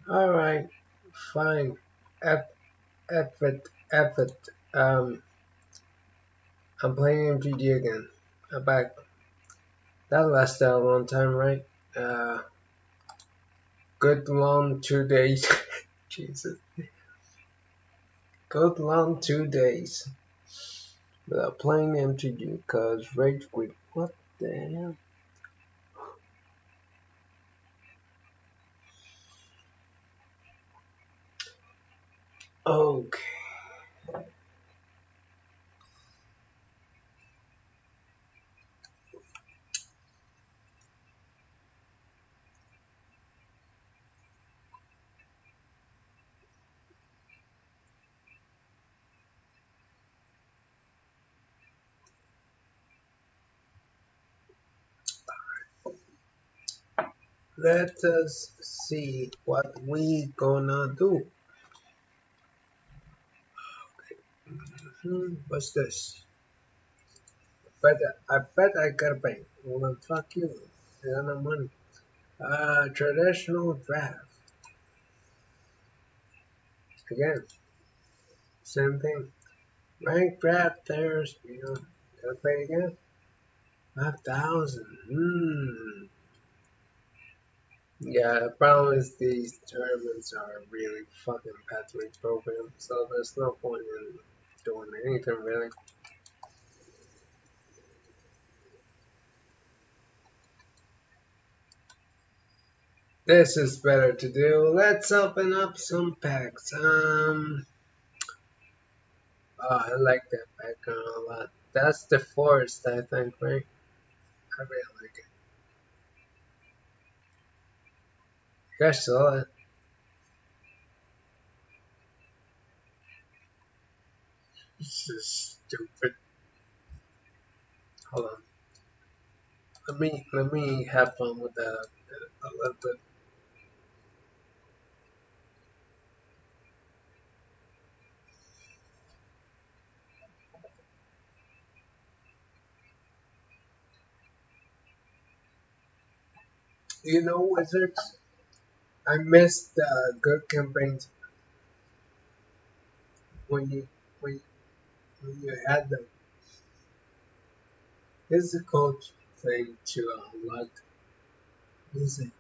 Alright, fine. F effort. Um, I'm playing MTG again. I'm back. That lasted a long time, right? Uh, good long 2 days. Jesus. Good long 2 days without playing MTG because Rage Quit. What the hell? Okay. Let us see what we gonna do. What's this? I bet I got bank. Well, fuck you. I got no money. Traditional draft. Again, same thing. Rank draft there's, gotta pay again. 5,000. Yeah, the problem is these tournaments are really fucking badly programmed, so there's no point in doing anything really. This is better to do. Let's open up some packs. I like that background a lot. That's the forest, I think, right? I really like it. You guys saw it. This is stupid. Hold on. Let me have fun with that a little bit. You know, Wizards, I missed good campaigns when you when, when you had them. This is a coach thing to unlock. Music.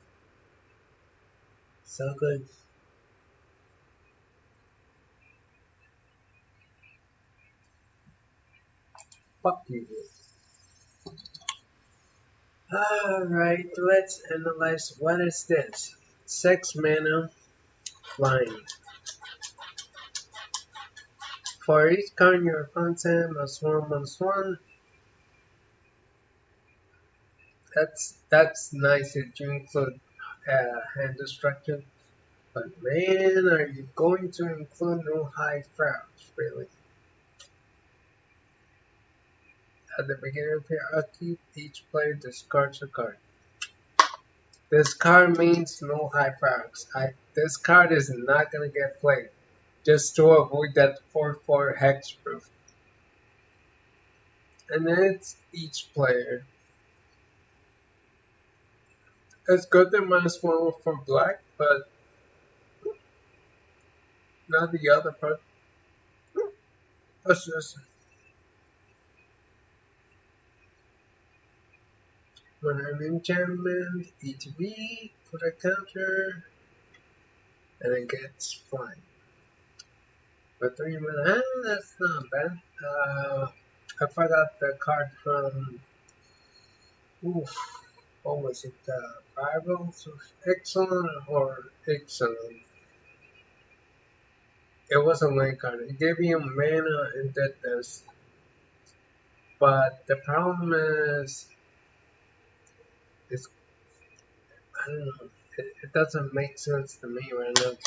So good. Fuck you. Alright, let's analyze what is this. 6 mana flying. For each card in your content, +1/+1. That's nice if you include hand destruction. But man, are you going to include no high fraps, really? At the beginning of your upkeep, each player discards a card. This card means no high fraps. This card is not gonna get played. Just to avoid that 4/4 hexproof. And then it's each player. It's good that -1 for black, but not the other part. That's just when an enchantment, ETB, put a counter, and it gets fine. For 3 mana, that's not bad. I forgot the card from. Oof, what was it? Rivals of Exxon or Exxon? It was a lane card. It gave you mana and deadness. But the problem is I don't know. It doesn't make sense to me right now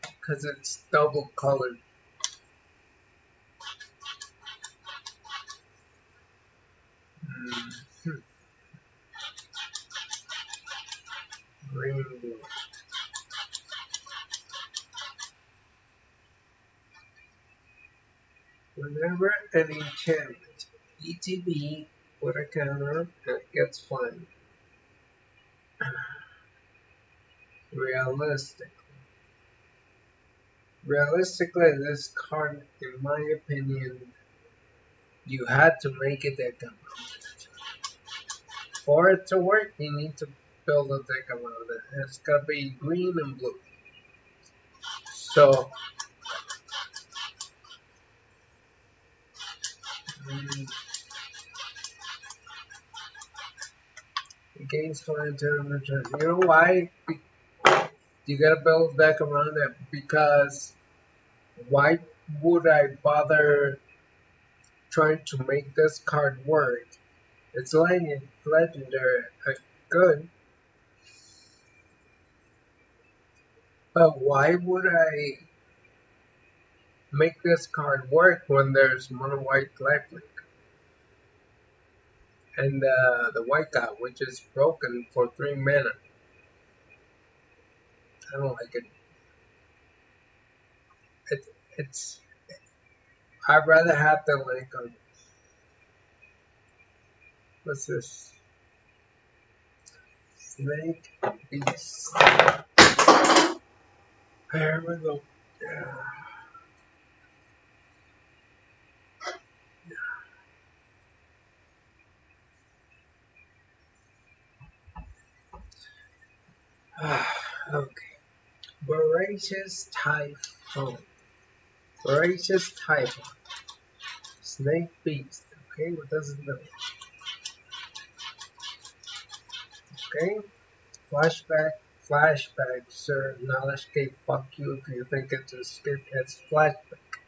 because it's double colored. Mm, Rainbow. Whenever an enchantment ETB with a counter and it gets flying. Realistic. Realistically, this card, in my opinion, you had to make a deck around it. For it to work, you need to build a deck around it. It's gotta be green and blue. So, mm, gains for turn return. You know why? You gotta build a deck around it because why would I bother trying to make this card work? It's legendary, good, but why would I make this card work when there's mono white lifelink and the white guy, which is broken for 3 mana? I don't like it. it it's I'd rather have the like what's this snake beast. There we go. Okay. Voracious Typhoon. Voracious Typhoon. Snake Beast. Okay, what does it do? Okay. Flashback. Flashback, sir. Not escape. Fuck you if you think it's escape. It's flashback.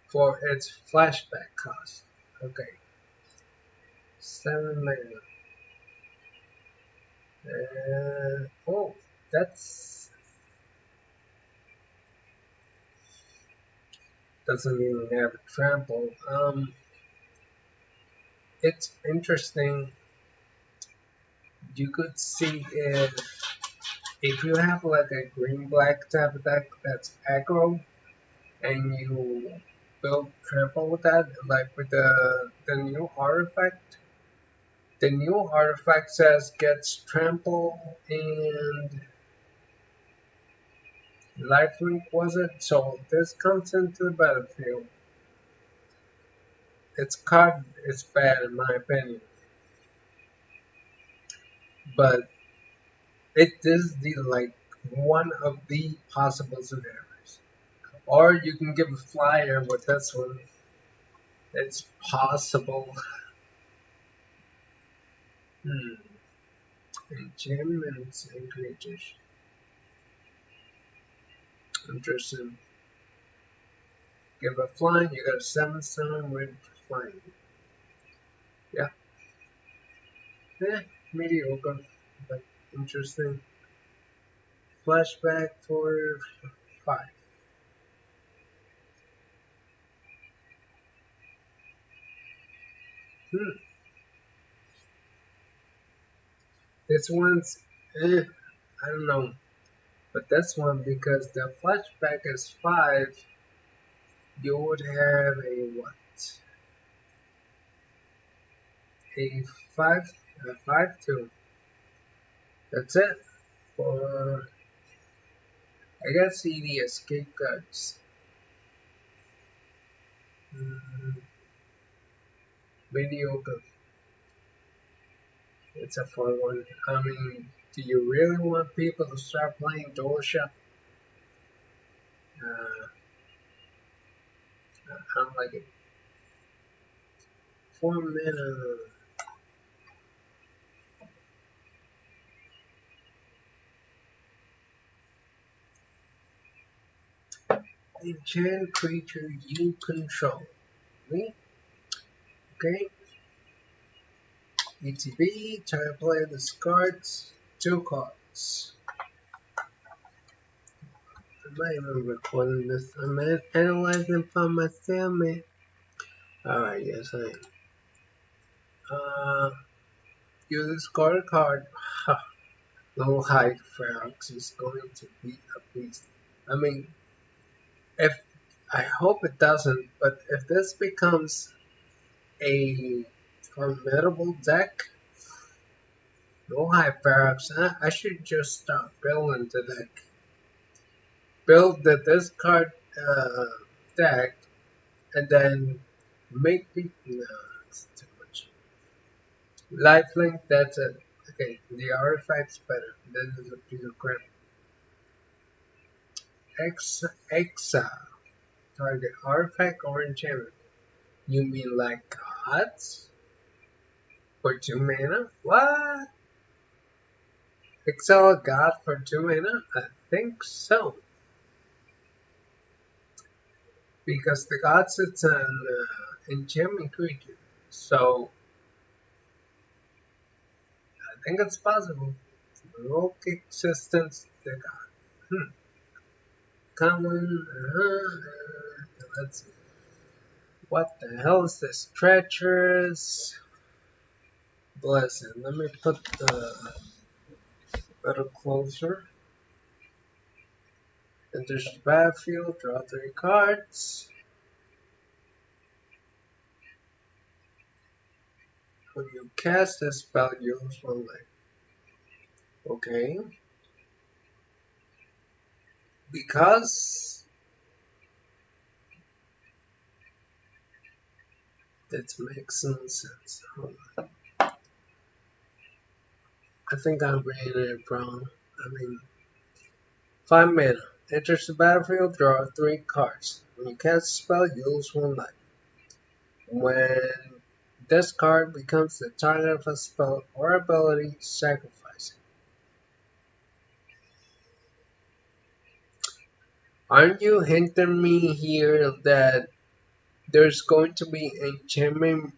For its flashback cost. Okay. 7 mana. Oh, that's doesn't even have a trample. It's interesting. You could see if you have like a green black type of deck that's aggro and you build trample with that, like with the new artifact. The new artifact says gets trample and lifelink, was it? So this comes into the battlefield. Its card is bad in my opinion, but it is the like one of the possible scenarios. Or you can give a flyer with this one. It's possible. Hmm. Enchantments and creatures. Interesting. Give a flying, you got a 7/7 with flying. Yeah. Mediocre. But interesting. Flashback for 5. Hmm. This one's I don't know. But this one, because the flashback is 5, you would have a what? A 5, a 5/2. That's it. For I gotta see the escape cards. Mm, mediocre. It's a fun one. I mean, do you really want people to start playing Dosha? I don't like it. 4 mana. Enchant creature you control. Me? Okay. ETB. Try to play discards. 2 cards. I'm not even recording this. I'm analyzing for myself, man. Alright, yes I am. You discard a card. Low height Ferox is going to be a beast. I mean, if I hope it doesn't, but if this becomes a formidable deck, No high barracks. I should just start building the deck. Build the discard deck and then make people. No, it's too much. Lifelink, that's it. Okay, the artifact's better. This is a piece of crap. Exile. Target artifact or enchantment. You mean like gods? For 2 mana? What? Exile a god for 2 mana? I think so. Because the gods it's an enchantment creature. So I think it's possible. Rogue existence the god. Common. Let's see. What the hell is this? Treacherous. Blessing. Let me put the little closer. Enters the battlefield, draw 3 cards. When you cast a spell, you lose 1 life. Okay. Because that makes no sense. Hold on. I think I'm reading it wrong. I mean, 5 mana. Enters the battlefield, draw 3 cards. When you cast a spell, you lose 1 life. When this card becomes the target of a spell or ability, sacrifice it. Aren't you hinting me here that there's going to be enchantment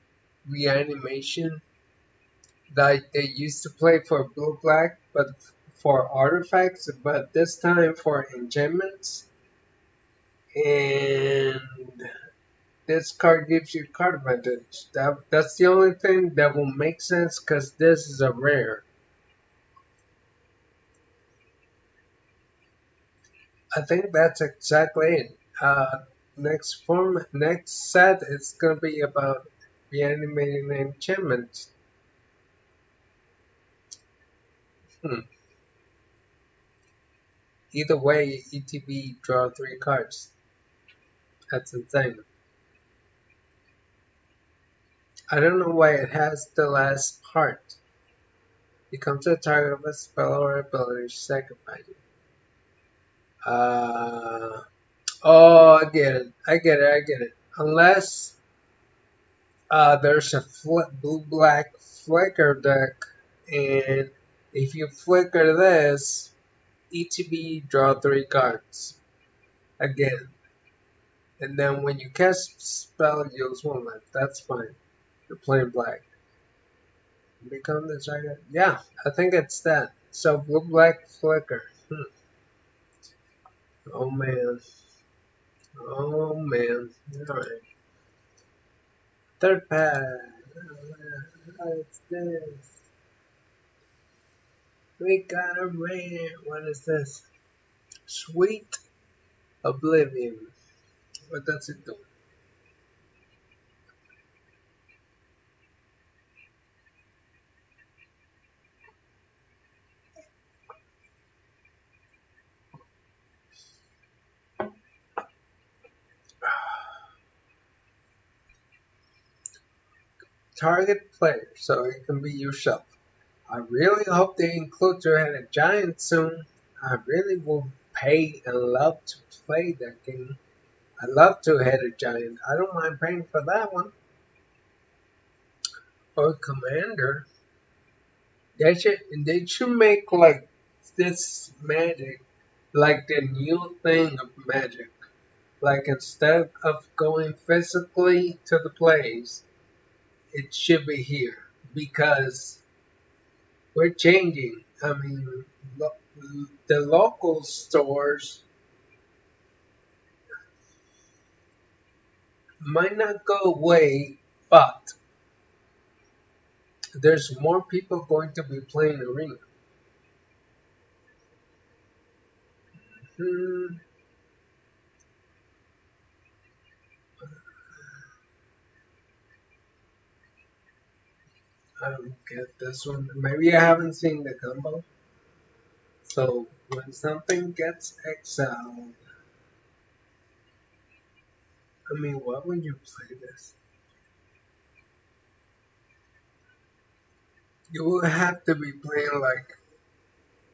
reanimation like they used to play for blue black, but for artifacts, but this time for enchantments? And this card gives you card advantage. That's the only thing that will make sense because this is a rare. I think that's exactly it. Next set is gonna be about reanimating enchantments. Hmm. Either way, ETB draw 3 cards. That's insane. I don't know why it has the last part. Becomes a target of a spell or ability, sacrifice it. Uh, oh, I get it. I get it. Unless there's a blue-black flicker deck, and if you flicker this, ETB draw 3 cards again. And then when you cast spell, you use 1 life. That's fine. You're playing black. Become the target. Yeah, I think it's that. So blue-black flicker. Oh man. Oh man. Alright. Third pack. What's this? We got a rare. What is this? Sweet Oblivion. What does it do? Target player, so it can be yourself. I really hope they include Two-Headed Giant soon. I really will pay and love to play that game. I love Two-Headed Giant. I don't mind paying for that one. Or Commander. They should make like this magic like the new thing of magic. Like instead of going physically to the place, it should be here because we're changing. I mean, the local stores might not go away, but there's more people going to be playing Arena. Hmm, I don't get this one. Maybe I haven't seen the combo. So when something gets exiled, I mean, why would you play this? You will have to be playing like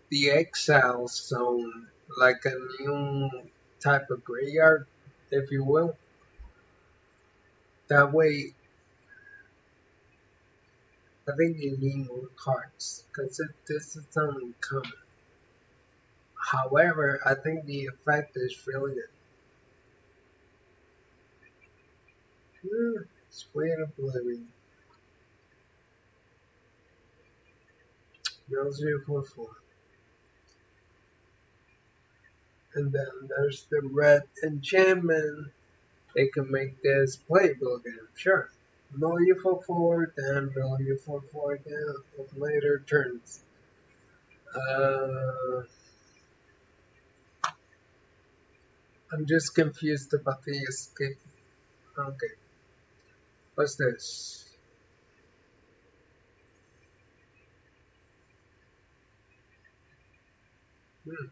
the exile zone, like a new type of graveyard, if you will. That way, I think you need more cards because this is uncommon. However, I think the effect is really good. Sweet Oblivion. 0044. And then there's the red enchantment. It can make this playable again, sure. Value for 4, then value for 4 again of later turns. Uh, I'm just confused about the escape. Okay, what's this? Hmm.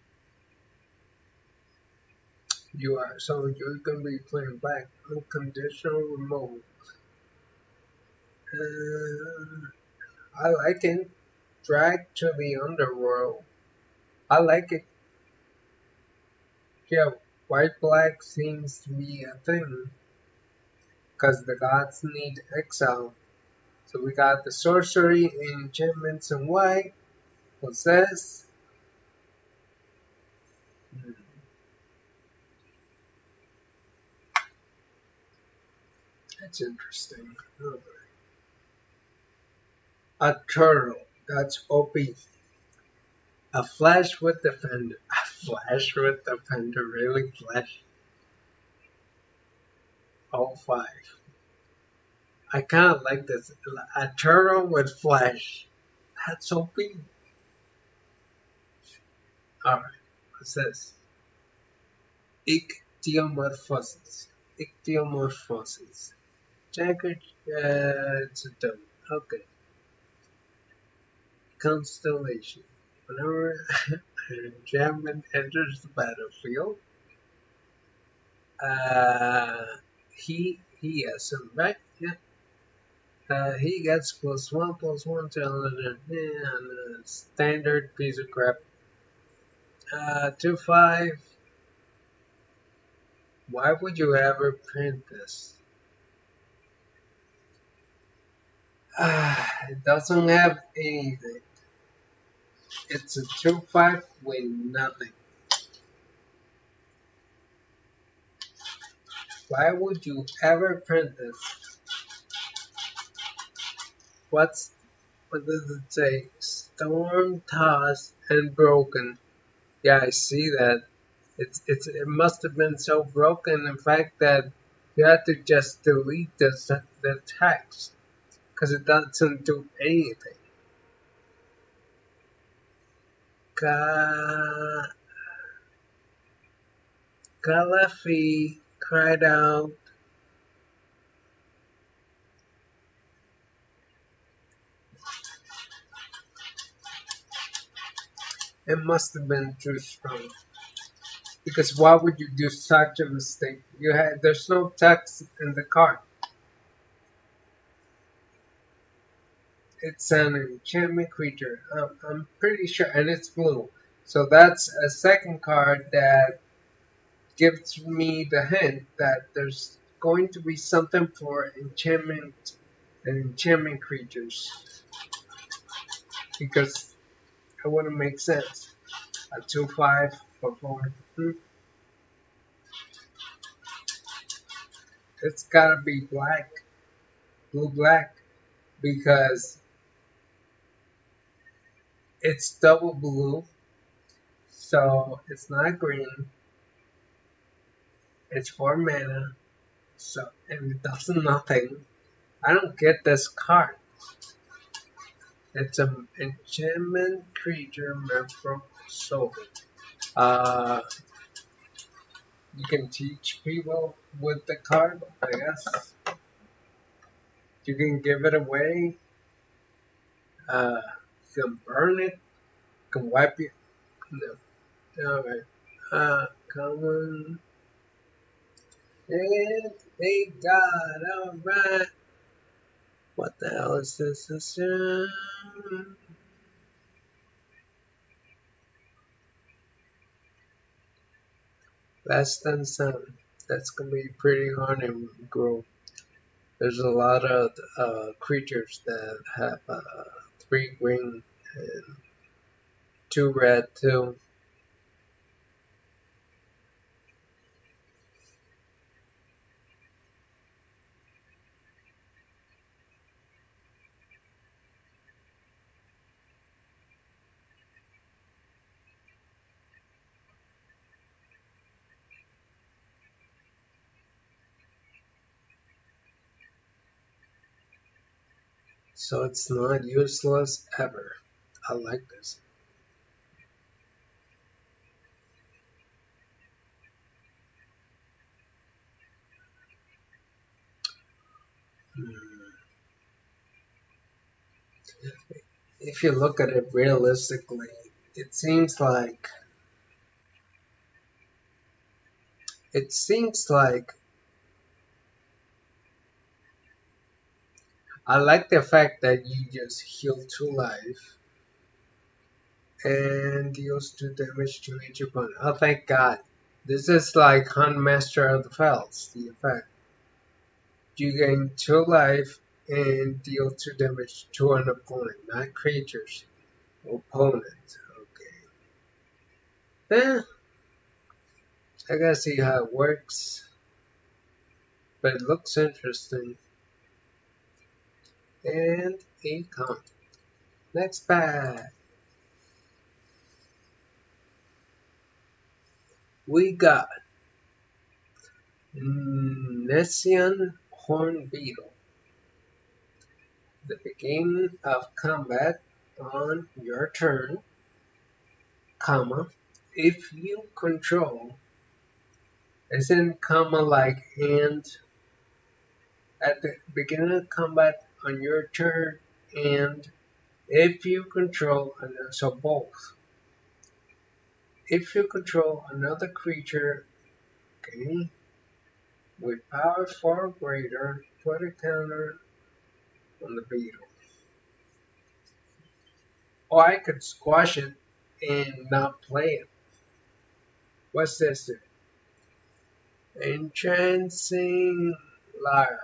You are so you're gonna be playing back unconditional remote. I like it. Drag to the underworld. I like it. Yeah, white black seems to be a thing because the gods need exile. So we got the sorcery, enchantments, and white. Possess. Hmm, that's interesting. Oh, a turtle. That's OP. A flash with defender. A flash with defender. Really? Flash? Oh, five. I kind of like this. A turtle with flash. That's OP. Alright. What's this? Ichthyomorphosis. Ichthyomorphosis. Jagged. It's a dumb. Okay. Constellation. Whenever an enchantment enters the battlefield, uh, he has some right. Yeah. He gets +1/+1 to another and a standard piece of crap. 2/5. Why would you ever print this? It doesn't have anything. It's a 2/5 with nothing. Why would you ever print this? What's what does it say? Storm tossed and broken. Yeah, I see that. It must have been so broken, in fact, that you had to just delete the text because it doesn't do anything. Ka Kalafi cried out. It must have been too strong. Because why would you do such a mistake? There's no text in the card. It's an enchantment creature. I'm pretty sure, and it's blue. So that's a second card that gives me the hint that there's going to be something for enchantment and enchantment creatures because it wouldn't make sense. A 2/5 for 4. It's gotta be black, blue black, because it's double blue, so it's not green. It's 4 mana, so and it does nothing. I don't get this card. It's an enchantment creature meant for soul. Uh, you can teach people with the card, I guess. You can give it away. Uh, can burn it, can wipe it. No. Alright. Common. And they got alright. What the hell is this? Less than 7. That's gonna be pretty hard to grow. There's a lot of creatures that have 3 green and 2 red too. So it's not useless ever. I like this. Hmm. If you look at it realistically, it seems like it seems like I like the fact that you just heal 2 life and deals 2 damage to each opponent. Oh, thank God. This is like Hunt Master of the Fells, the effect. You gain 2 life and deal 2 damage to an opponent, not creatures. Opponent. Okay. I gotta see how it works, but it looks interesting. And a con. Next pack. We got Nessian Horn Beetle. The beginning of combat on your turn, comma, if you control, as in comma like and at the beginning of combat on your turn and if you control so both. If you control another creature, okay, with power 4 or greater, put a counter on the beetle. Or I could squash it and not play it. What's this? Entrancing Lyre.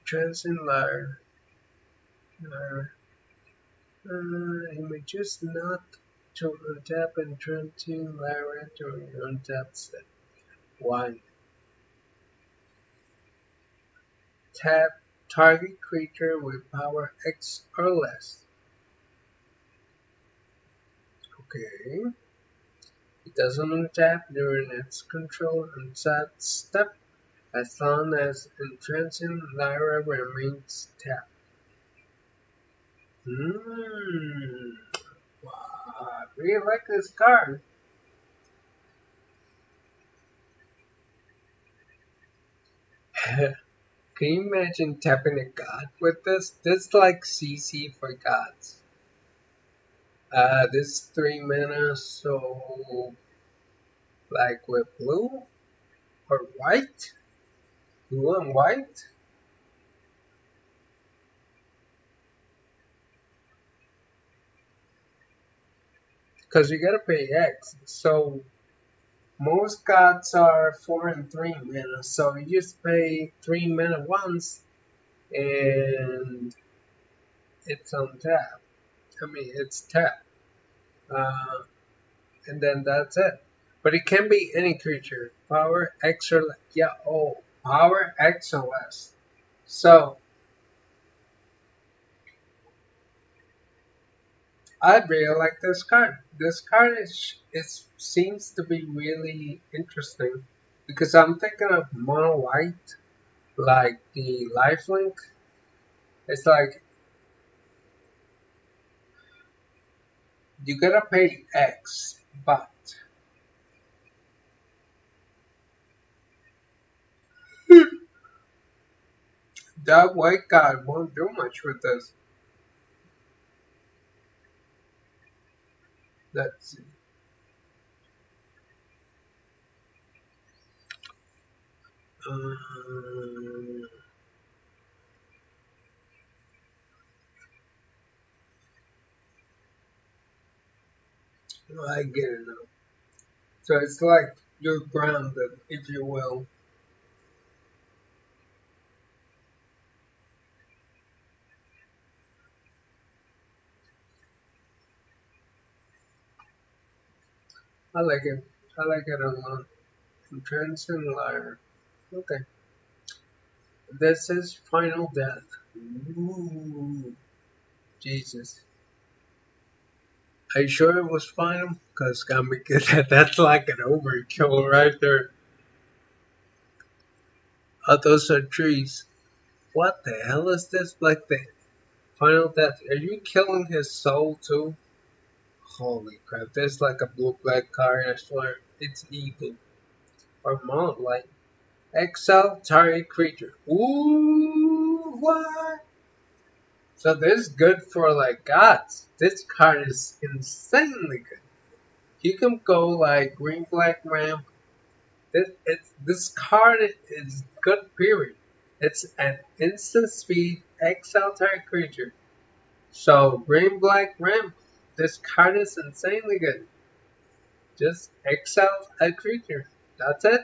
Entrancing Lyre. You may just not to untap Entrancing Lyre during your untap step. 1. Tap target creature with power X or less. Okay. It doesn't untap during its control untap step as long as Entrancing Lyra remains tapped. Hmm. Wow, I really like this card. Can you imagine tapping a god with this? This is like CC for gods. This is 3 mana, so like with blue or white? Blue and white? Because you gotta pay X. So most gods are 4 and 3 mana, so you just pay 3 mana once and it's on tap. I mean, it's tap. Uh, and then that's it. But it can be any creature. Power X or less. Yeah, oh, power X or less. So I really like this card. This card seems to be really interesting because I'm thinking of mono white, like the lifelink. It's like you gotta pay X, but That white guy won't do much with this. Let's see. Um, I get it now. So it's like you're grounded, if you will. I like it. I like it a lot. Transcend liar. Okay. This is Final Death. Ooh, Jesus. Are you sure it was final? Because that's like an overkill right there. Oh, those are trees. What the hell is this? Like the Final Death. Are you killing his soul too? Holy crap. There's like a blue black card, I swear. It's evil. Or mod like. Exile target creature. Ooh, what? So this is good for like gods. This card is insanely good. You can go like green black ramp. This card is good period. It's an instant speed exile target creature. So green black ramp. This card is insanely good. Just exile a creature. That's it.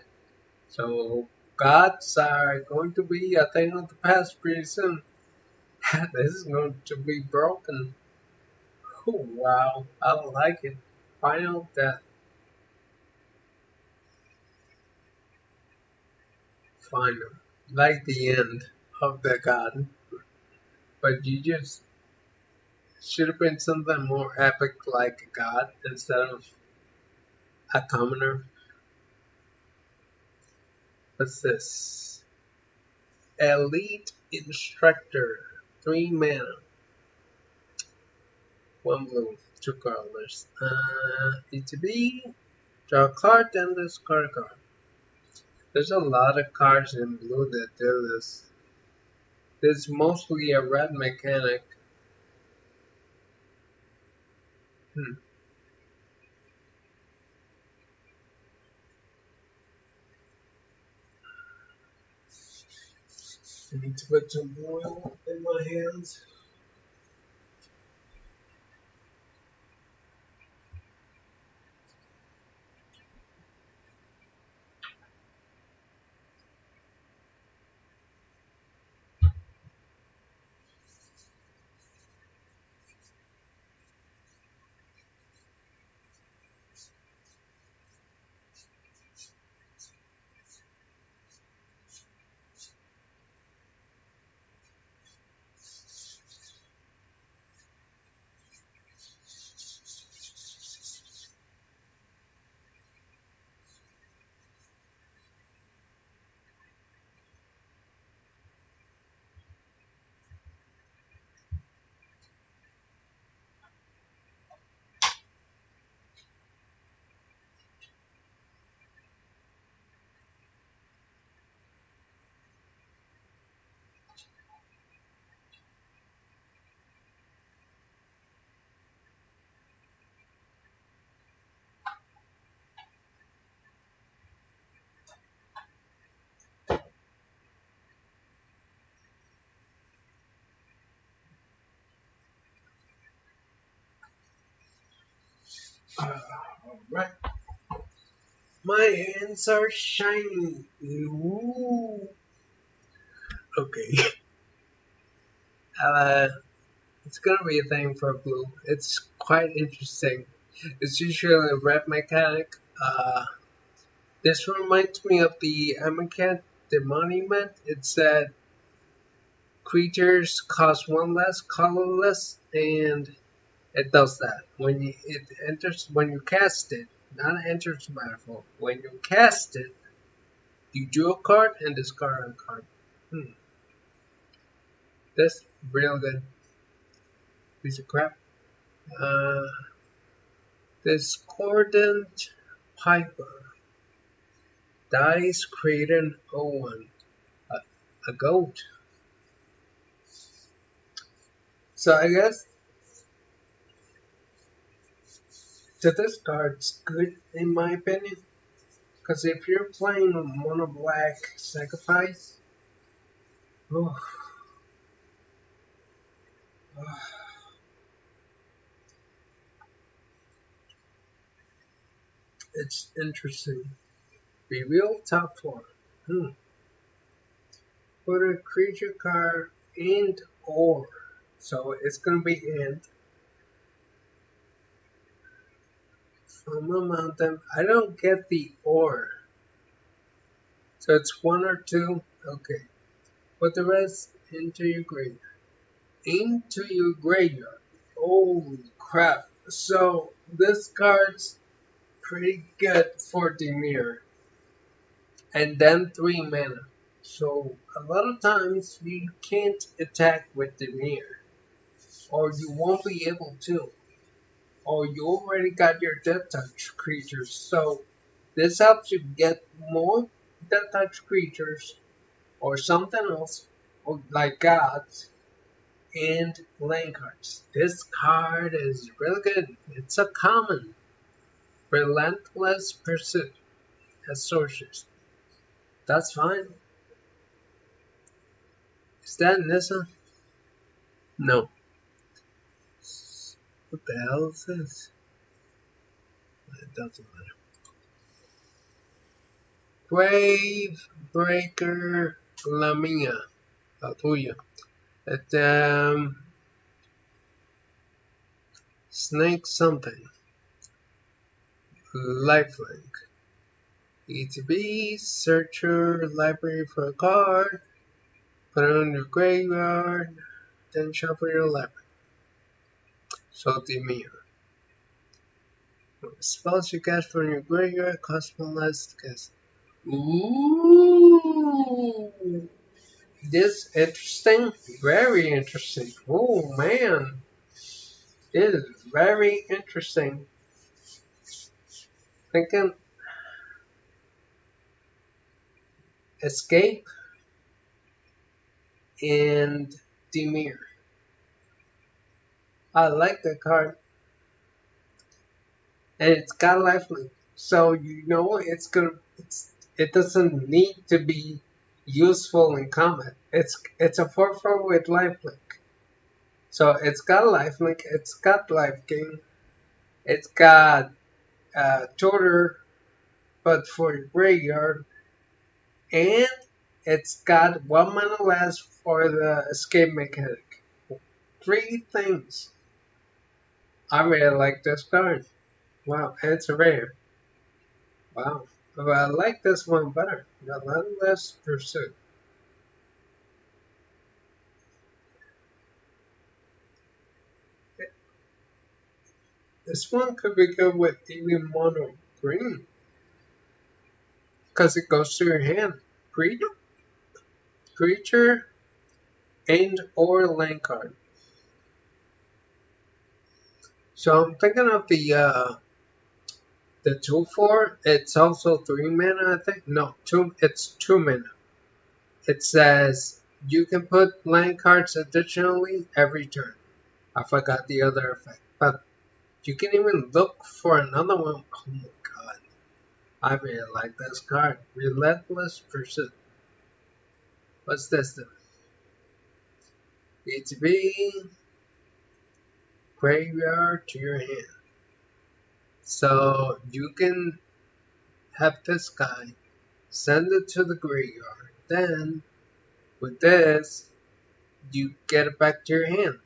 So gods are going to be a thing of the past pretty soon. This is going to be broken. Oh, wow, I like it. Final Death. Final. Like the end of the god. But you just should have been something more epic like a god instead of a commoner. What's this? Elite Instructor. 3 mana. 1 blue. 2 colors. ETB. Draw a card, then discard a card. There's a lot of cards in blue that do this. This is mostly a red mechanic. Hmm. I need to put some oil in my hands. Alright. My hands are shiny. Ooh. Okay. Uh, it's gonna be a thing for blue. It's quite interesting. It's usually a red mechanic. This reminds me of the Amonkhet, the monument. It said creatures cost 1 less, colorless, and it does that. When you cast it, not enters the battlefield. When you cast it, you draw a card and discard a card. Hmm, that's real good piece of crap. Uh, Discordant Piper. Dice create an 0-1. A, a goat. So I guess that this card's good in my opinion. Because if you're playing a mono black sacrifice, oh, oh, it's interesting. Reveal top four. Hmm. Put a creature card and or. So it's gonna be and from a mountain. I don't get the or. So it's one or two. Okay. Put the rest into your graveyard. Into your graveyard. Holy crap. So this card's pretty good for Dimir. And then 3 mana. So a lot of times you can't attack with Dimir. Or you won't be able to. Or you already got your Death Touch creatures. So this helps you get more Death Touch creatures or something else, or like gods, and land cards. This card is really good. It's a common. Relentless Pursuit as sources. That's fine. Is that Nissa? No. What the hell is this? It doesn't matter. Grave Breaker Lamia. La tuya. It, Snake something. Lifelink. ETB, search your library for a card, put it on your graveyard, then shuffle your library. So Dimir. Spells you cast from your graveyard cost one less to cast. Ooh! This interesting? Very interesting. Oh man. This is very interesting. Thinking Escape and Dimir. I like the card. And it's got lifelink. So you know it doesn't need to be useful in combat. It's a 4/4 with lifelink. So it's got lifelink, it's got life gain, it's got tutor, but for your graveyard, and it's got 1 mana less for the escape mechanic. 3 things. I really like this card. Wow, and it's rare. Wow. But I like this one better. Relentless Pursuit. This one could be good with even mono green. Because it goes to your hand. Creature and or land card. So I'm thinking of the 2/4. It's also 3 mana, I think. No, it's 2 mana. It says you can put land cards additionally every turn. I forgot the other effect. But you can even look for another one. Oh my god. I really like this card. Relentless Pursuit. What's this then? ETB, graveyard to your hand. So you can have this guy send it to the graveyard. Then with this, you get it back to your hand.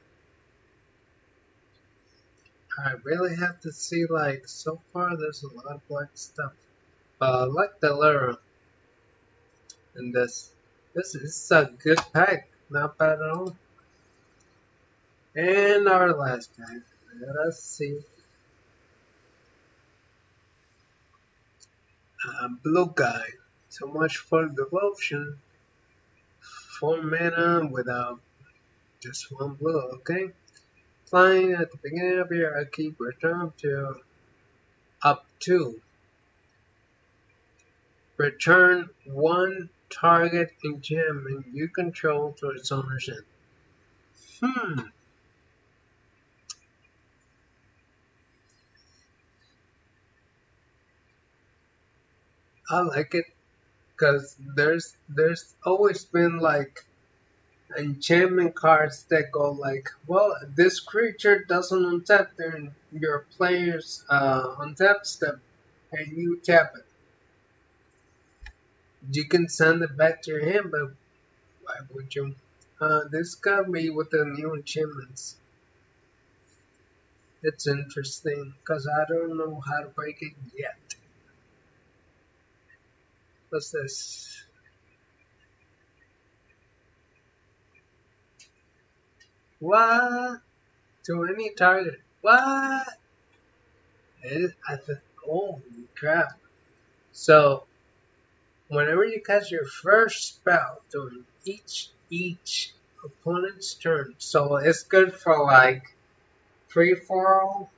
I really have to see, like, so far there's a lot of black stuff. I like the Lyra in this. This is a good pack. Not bad at all. And our last pack. Let us see. Blue guy. So much for devotion. 4 mana without just one blue, okay? Flying at the beginning of your upkeep, return to up to. Return one target enchantment you control to its owner's end. Hmm. I like it because there's always been like enchantment cards that go like, well, this creature doesn't untap during your player's untap step, and you tap it. You can send it back to your hand, but why would you? This got me with the new achievements. It's interesting because I don't know how to break it yet. What's this? What? To any target. What? I think, holy crap. So, whenever you cast your first spell during each opponent's turn, so it's good for like free for all.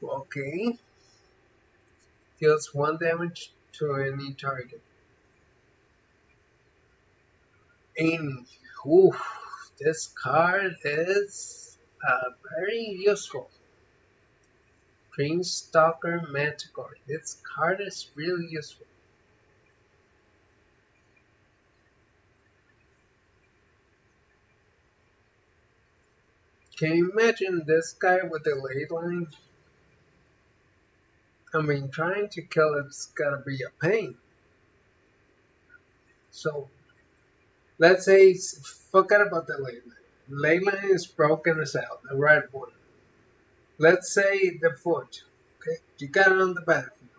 Okay, deals one damage to any target. And oof, this card is very useful. Dreamstalker Manticore. This card is really useful. Can you imagine this guy with the ley line? I mean, trying to kill it's gotta be a pain. So, let's say, forget about the ley line. Ley line is broken as hell, the red one. Let's say the foot. Okay, you got it on the battlefield,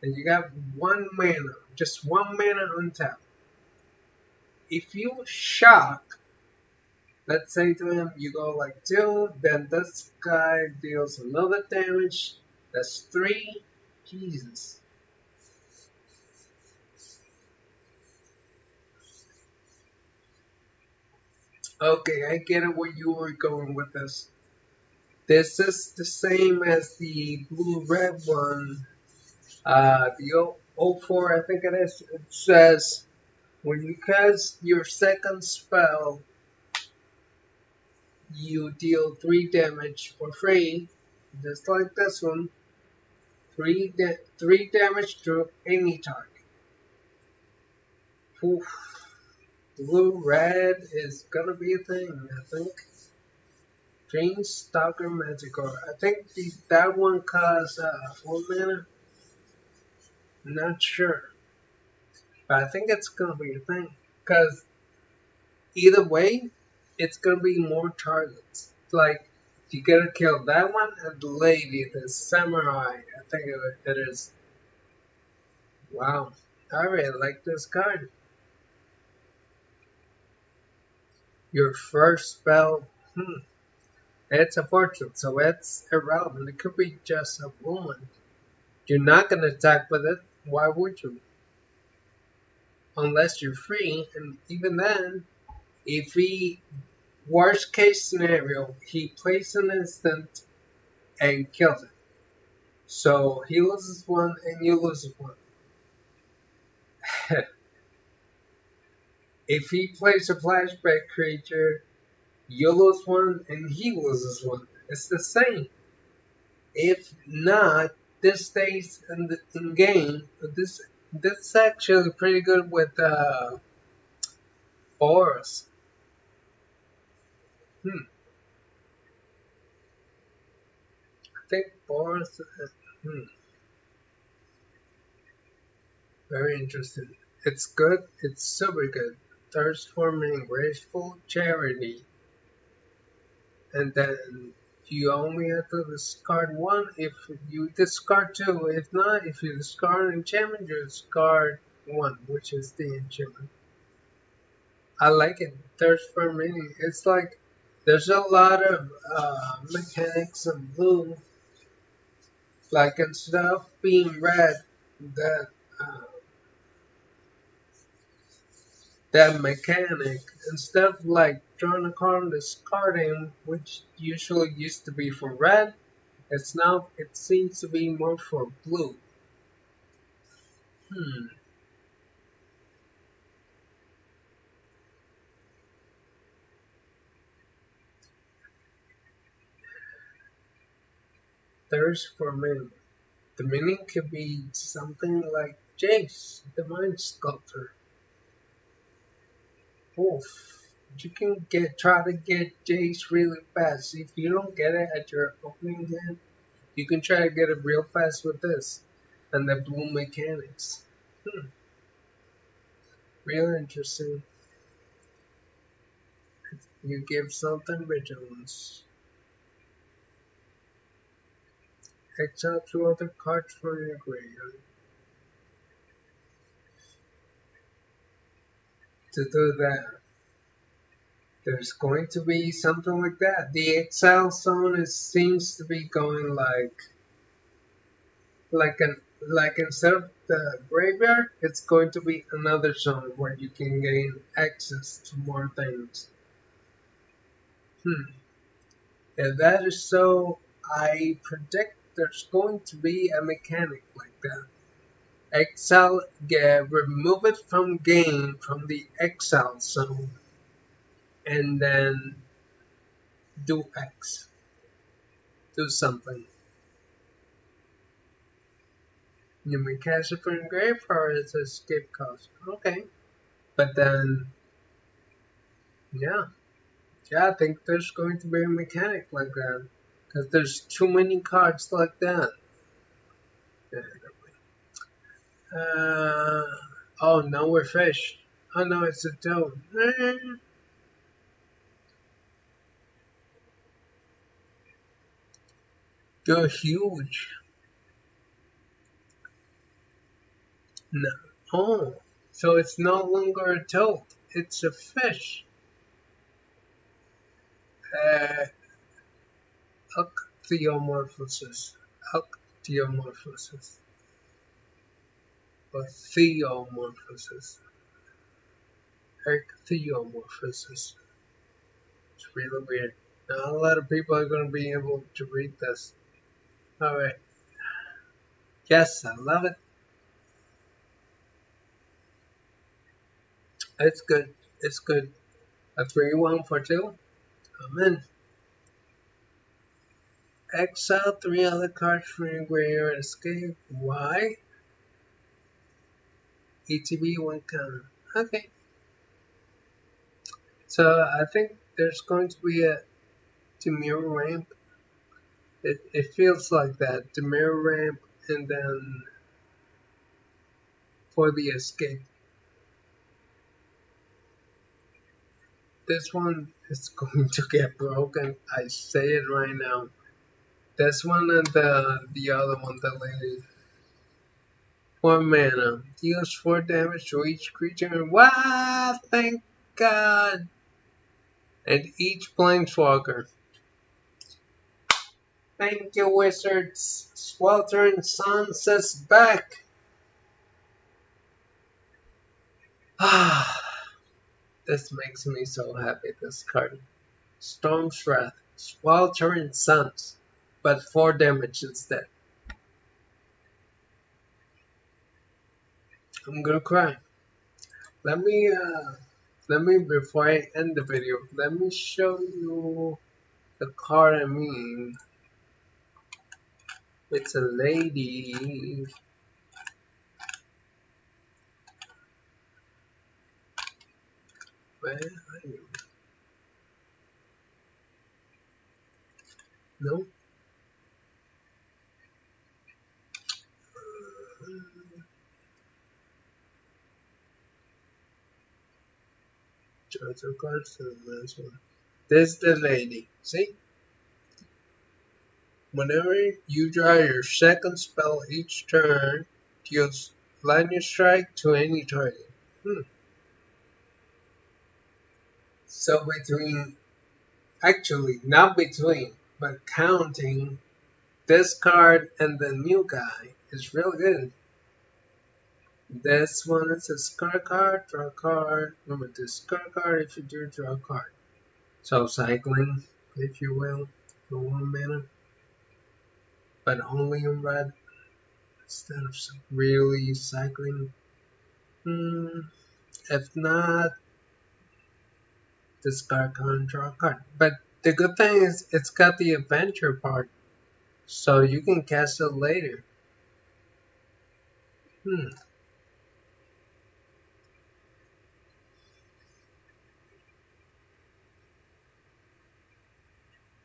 and you got one mana, just one mana on tap. If you shock, let's say to him, you go like 2, then this guy deals another damage. That's 3. Jesus. Okay, I get it where you were going with this. This is the same as the blue red one. The 04, I think it is. It says when you cast your second spell, you deal 3 damage for free, just like this one. 3 damage to any target. Oof. Blue red is gonna be a thing, I think. Dreamstalker Magikarp. I think that one costs 4 mana. Not sure, but I think it's gonna be a thing. Cause either way, it's gonna be more targets. Like you gotta kill that one and the lady, the samurai. I think it is. Wow, I really like this card. Your first spell. It's a fortune, so it's irrelevant. It could be just a woman. You're not gonna attack with it. Why would you? Unless you're free, and even then, if he worst case scenario, he plays an instant and kills it. So he loses one and you lose one. If he plays a flashback creature, you lose one and he loses one. It's the same. If not, this stays in game. This is actually pretty good with Boros. Hmm. I think Boros. Very interesting. It's good. It's super good. Thirst for graceful charity, and then you only have to discard one. If you discard two, if not, if you discard an enchantment, you discard one, which is the enchantment. I like it. Thirst for meaning. It's like there's a lot of mechanics of blue, like instead of being red, that uh, that mechanic, instead of like drawing a card and discarding, which usually used to be for red, it seems to be more for blue. Hmm. Thirst for meaning. The meaning could be something like Jace, the Mind Sculptor. Oof. You can try to get Jace really fast. If you don't get it at your opening hand, you can try to get it real fast with this and the blue mechanics. Hmm, real interesting. You give something vigilance. Exile two other cards from your graveyard. To do that, there's going to be something like that. The exile zone seems to be going like instead of the graveyard, it's going to be another zone where you can gain access to more things. If that is so, I predict there's going to be a mechanic like that. Exile, remove it from game from the exile zone, and then do X, do something. You may cast it from grave or it's a escape cost. Okay, but then yeah, yeah, I think there's going to be a mechanic like that because there's too many cards like that. Uh, oh no, we're fish. Oh no, it's a toad. You're huge. No. Oh, so it's no longer a toad. It's a fish. Uh, Ichthyomorphosis. Ichthyomorphosis. Or theomorphosis. Ichthyomorphosis. It's really weird. Not a lot of people are going to be able to read this. Alright. Yes, I love it. It's good. It's good. A 3-1 for 2. I'm in. Exile 3 other cards from your graveyard. Escape. Why? ETB 1 counter. Okay. So I think there's going to be a Demure ramp. It feels like that. Demure ramp and then for the escape. This one is going to get broken. I say it right now. This one and the other one, the lady. 1 mana. Deals 4 damage to each creature. Wow, thank God. And each planeswalker. Thank you, Wizards. Sweltering Suns is back. Ah, this makes me so happy, this card. Storm's Wrath. Sweltering Suns. But 4 damage instead. I'm gonna cry. Let me, before I end the video, let me show you the card I mean. It's a lady. Where are you? No? Character cards to the last one. This is the lady. See? Whenever you draw your second spell each turn, deals lightning strike to any target. So actually not between, but counting this card and the new guy is really good. This one is a discard card, draw a card. Remember, discard card if you do draw a card. So cycling, if you will, for 1 mana, but only in red instead of really cycling. If not, discard card, draw a card. But the good thing is it's got the adventure part, so you can cast it later. Hmm.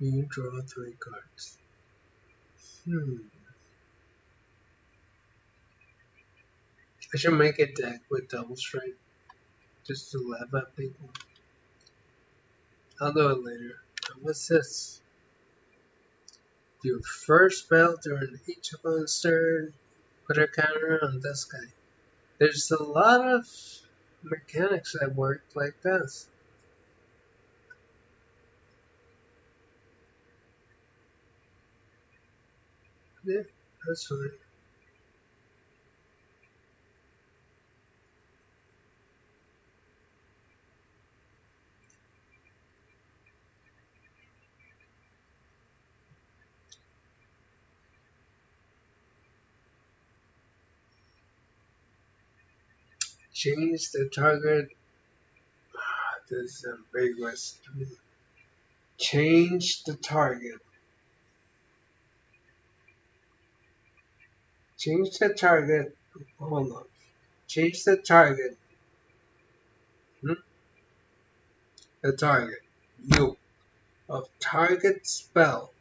You draw 3 cards. Hmm. I should make a deck with double strike just to laugh at people. I'll do it later. What's this? Your first spell during each opponent's turn. Put a counter on this guy. There's a lot of mechanics that work like this. Yeah, that's fine. Change the target. This is ambiguous. Change the target. Change the target. Hold on. Change the target. Hmm? The target. You. Of target spell.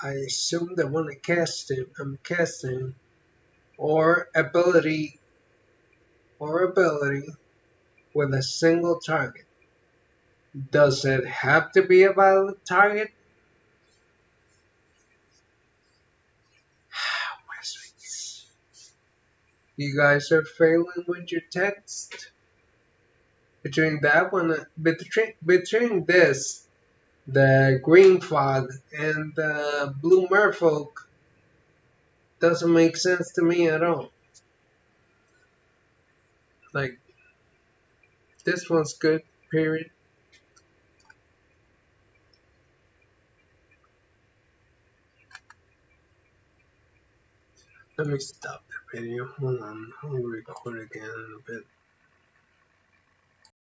I assume the one I'm casting, or ability with a single target. Does it have to be a valid target? You guys are failing with your text. Between that one, between this, the green fog, and the blue merfolk, doesn't make sense to me at all. Like, this one's good, period. Let me stop the video. Hold on, I'll record again in a bit.